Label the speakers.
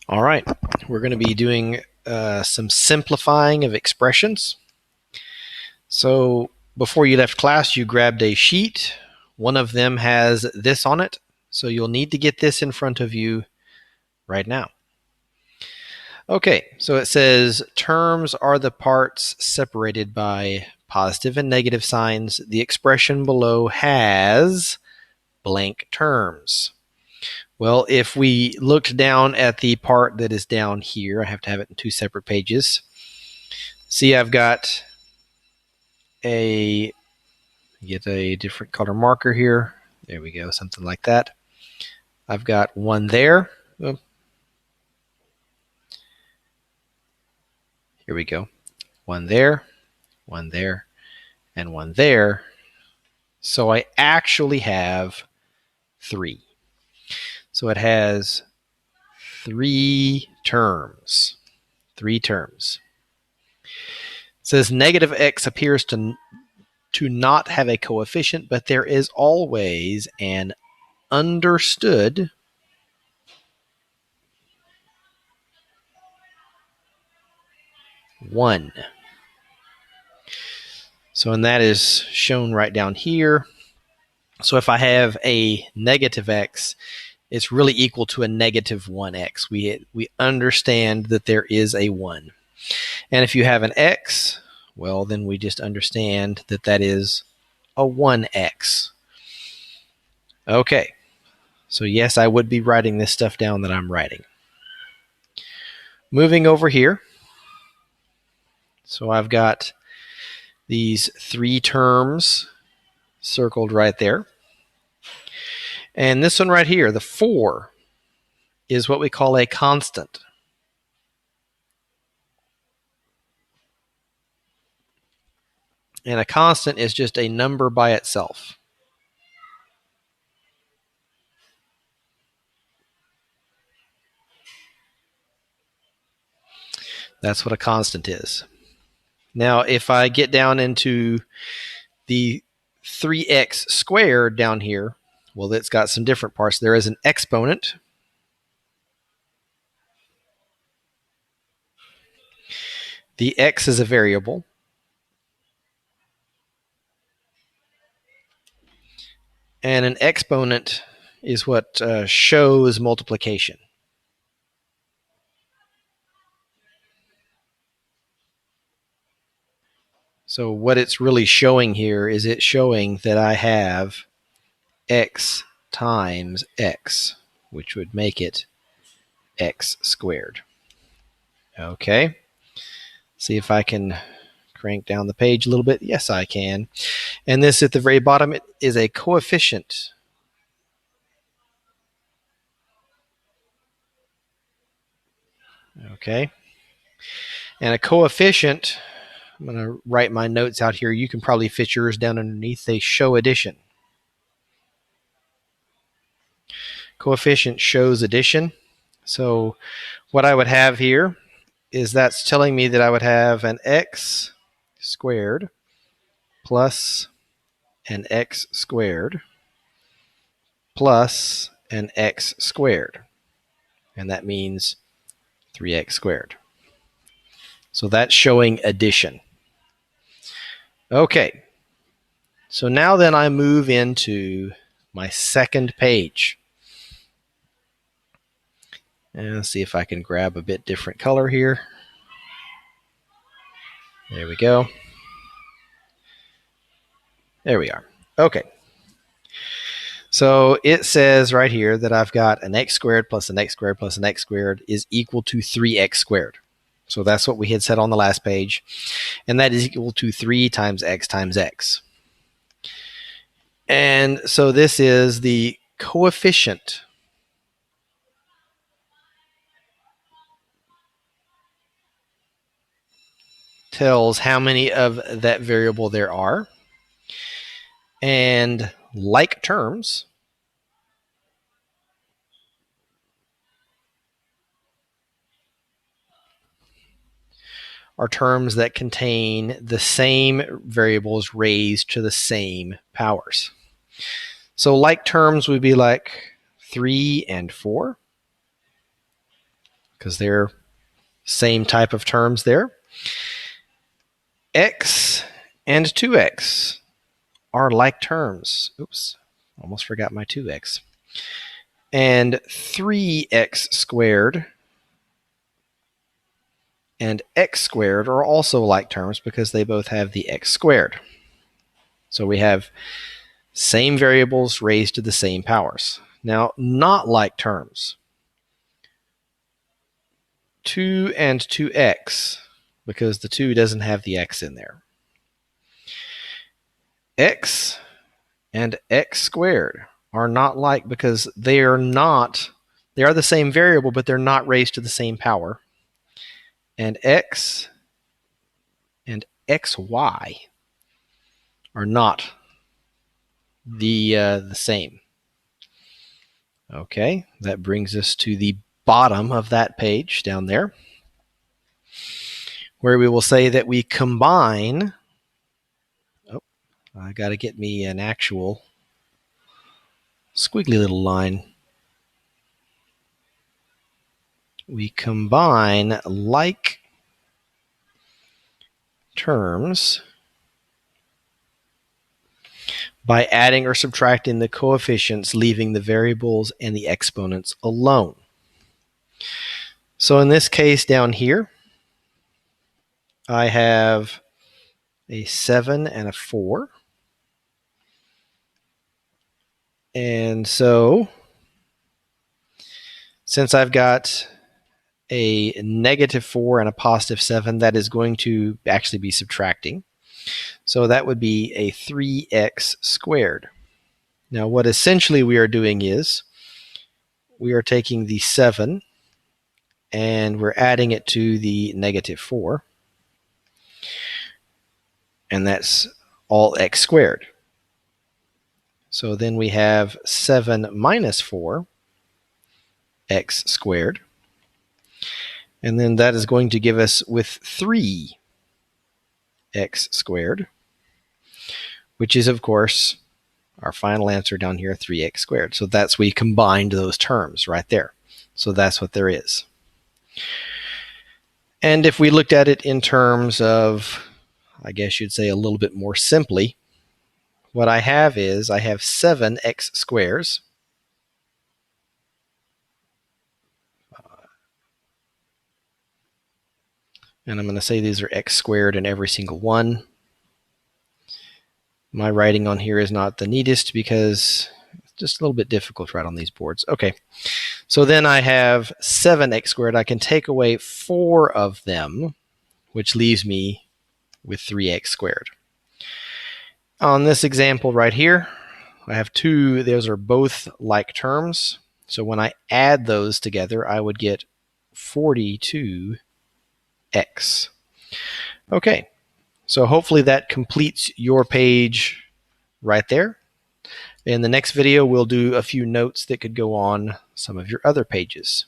Speaker 1: All right, we're going to be doing some simplifying of expressions. So before you left class, you grabbed a sheet. One of them has this on it, so you'll need to get this in front of you right now. Okay, so it says terms are the parts separated by positive and negative signs. The expression below has blank terms. Well, if we looked down at the part that is down here, I have to have it in two separate pages. See, I've got get a different color marker here. There we go, something like that. I've got one there. Oh, here we go. One there, and one there. So I actually have three. So it has three terms. Three terms. It says negative x appears to not have a coefficient, but there is always an understood one. So, and that is shown right down here. So if I have a negative x, it's really equal to a negative 1x. We understand that there is a 1. And if you have an x, well, then we just understand that that is a 1x. Okay, so yes, I would be writing this stuff down that I'm writing. Moving over here, so I've got these three terms circled right there. And this one right here, the 4, is what we call a constant. And a constant is just a number by itself. That's what a constant is. Now, if I get down into the 3x squared down here, well, it's got some different parts. There is an exponent. The x is a variable. And an exponent is what shows multiplication. So what it's really showing here is it's showing that I have x times x, which would make it x squared. Okay. See if I can crank down the page a little bit. Yes, I can. And this at the very bottom, it is a coefficient. Okay. And a coefficient, I'm going to write my notes out here. You can probably fit yours down underneath. They show addition. Coefficient shows addition. So what I would have here is that's telling me that I would have an x squared plus an x squared plus an x squared. And that means 3x squared. So that's showing addition. Okay. So now then I move into my second page. And let's see if I can grab a bit different color here. There we go. There we are. Okay. So it says right here that I've got an x squared plus an x squared plus an x squared is equal to 3x squared. So that's what we had said on the last page. And that is equal to 3 times x times x. And so this is the coefficient. Tells how many of that variable there are. And like terms are terms that contain the same variables raised to the same powers. So like terms would be like 3 and 4. because they're same type of terms there. X and 2x are like terms. Oops, almost forgot my 2x. And 3x squared and x squared are also like terms because they both have the x squared. So we have same variables raised to the same powers. Now, not like terms. 2 and 2x, because the 2 doesn't have the x in there. X and x squared are not like because they are the same variable, but they're not raised to the same power. And x and xy are not the same. Okay, that brings us to the bottom of that page down there, where we will say that we combine. Oh, I got to get me an actual squiggly little line. We combine like terms by adding or subtracting the coefficients, leaving the variables and the exponents alone. So in this case down here, I have a 7 and a 4. And so, since I've got a -4 and a +7, that is going to actually be subtracting. So that would be a 3x squared. Now what essentially we are doing is we are taking the 7 and we're adding it to the -4. And that's all x squared. So then we have 7 minus 4 x squared. And then that is going to give us with 3 x squared, which is, of course, our final answer down here, 3x squared. So that's, we combined those terms right there. So that's what there is. And if we looked at it in terms of, I guess you'd say a little bit more simply, what I have is I have 7x squares and I'm going to say these are x squared in every single one. My writing on here is not the neatest because it's just a little bit difficult to write on these boards. Okay, so then I have 7x squared. I can take away 4 of them, which leaves me with 3x squared. On this example right here, I have 2. Those are both like terms. So when I add those together, I would get 42x. Okay, so hopefully that completes your page right there. In the next video, we'll do a few notes that could go on some of your other pages.